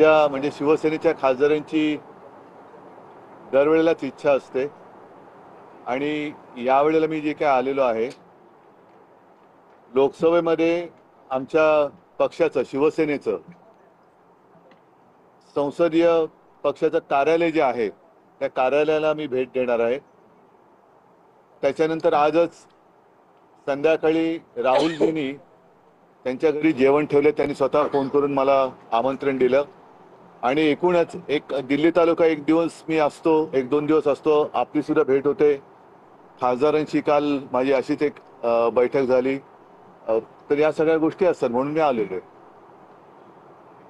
माझ्या म्हणजे शिवसेनेच्या खासदारांची दरवेळेलाच इच्छा असते आणि यावेळेला मी जे काय आलेलो आहे लोकसभेमध्ये आमच्या पक्षाचं शिवसेनेचं संसदीय पक्षाचं कार्यालय जे आहे त्या कार्यालयाला मी भेट देणार आहे। त्याच्यानंतर आजच संध्याकाळी राहुलजींनी त्यांच्या घरी जेवण ठेवले, त्यांनी स्वतः फोन करून मला आमंत्रण दिलं आणि एकूणच एक दिल्ली तालुका एक दिवस मी असतो, एक दोन दिवस असतो, आपली सुद्धा भेट होते। खासदारांची काल माझी अशीच एक बैठक झाली, तर या सगळ्या गोष्टी असतात म्हणून मी आलेलो आहे।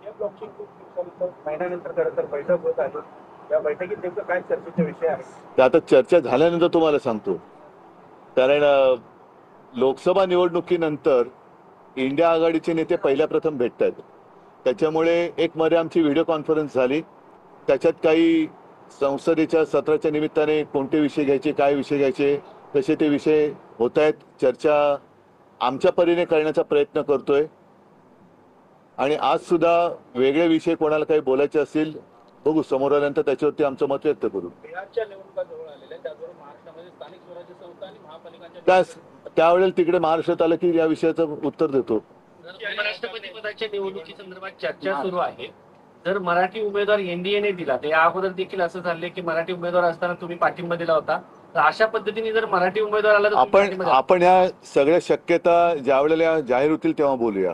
या ब्लॉकची खूप दिवसानंतर महिन्यानंतर खरं तर बैठक होत आहे, या बैठकीत नेमकं काय चर्चेचे विषय आहे? ते आता चर्चा झाल्यानंतर तुम्हाला सांगतो, कारण लोकसभा निवडणुकीनंतर इंडिया आघाडीचे नेते पहिल्या प्रथम भेटतात, त्याच्यामुळे एक मध्ये आमची व्हिडिओ कॉन्फरन्स झाली। त्याच्यात काही संसदेच्या सत्राच्या निमित्ताने कोणते विषय घ्यायचे, काय विषय घ्यायचे, तसे ते विषय होत आहेत। चर्चा आमच्या परीने करण्याचा प्रयत्न करतोय आणि आज सुद्धा वेगळे विषय कोणाला काही बोलायचे असतील बघू, समोर आल्यानंतर त्याच्यावरती आमचं मत व्यक्त करू। बिहारच्या निवडणुका जवळ आलेल्या, त्याचबरोबर महाराष्ट्रामध्ये स्थानिक स्वराज्य संस्था आणि महापालिकांच्या त्यावेळेला तिकडे महाराष्ट्रात आलं की या विषयाचं उत्तर देतो। उपराष्ट्रपती पदाच्या निवडणुकी संदर्भात चर्चा सुरू आहे। जर मराठी उमेदवार एनडीएने दिला, तर या अगोदर देखील असं झाले की मराठी उमेदवार असताना तुम्ही पाठिंबा दिला होता, तर अशा पद्धतीने जर मराठी उमेदवार आला तर आपण या सगळ्या शक्यता ज्या वेळेला जाहीर होतील तेव्हा बोलूया,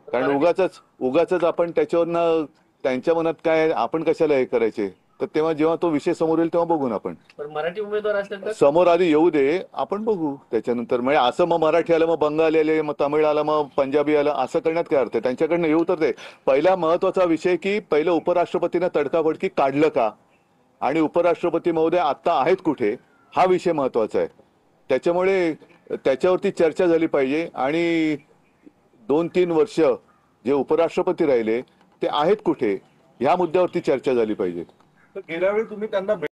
कारण उगाच आपण त्याच्यावरनं त्यांच्या मनात काय आपण कशाला हे करायचे, तर तेव्हा जेव्हा तो विषय समोर येईल तेव्हा बघू ना। आपण मराठी उमेदवार असेल तर समोर आधी येऊ दे, आपण बघू त्याच्यानंतर। म्हणजे असं मग मराठी आलं, मग बंगाली आले, मग तमिळ आलं, मग पंजाबी आलं, असं करण्यात काय अर्थ आहे? त्यांच्याकडनं येऊ तर दे। पहिला महत्वाचा विषय की पहिलं उपराष्ट्रपतीनं तडकाफडकी काढलं का आणि उपराष्ट्रपती महोदय आता आहेत कुठे, हा विषय महत्वाचा आहे। त्याच्यामुळे त्याच्यावरती चर्चा झाली पाहिजे आणि 2-3 वर्ष जे उपराष्ट्रपती राहिले ते आहेत कुठे, ह्या मुद्द्यावरती चर्चा झाली पाहिजे। तर गेल्या वेळी तुम्ही त्यांना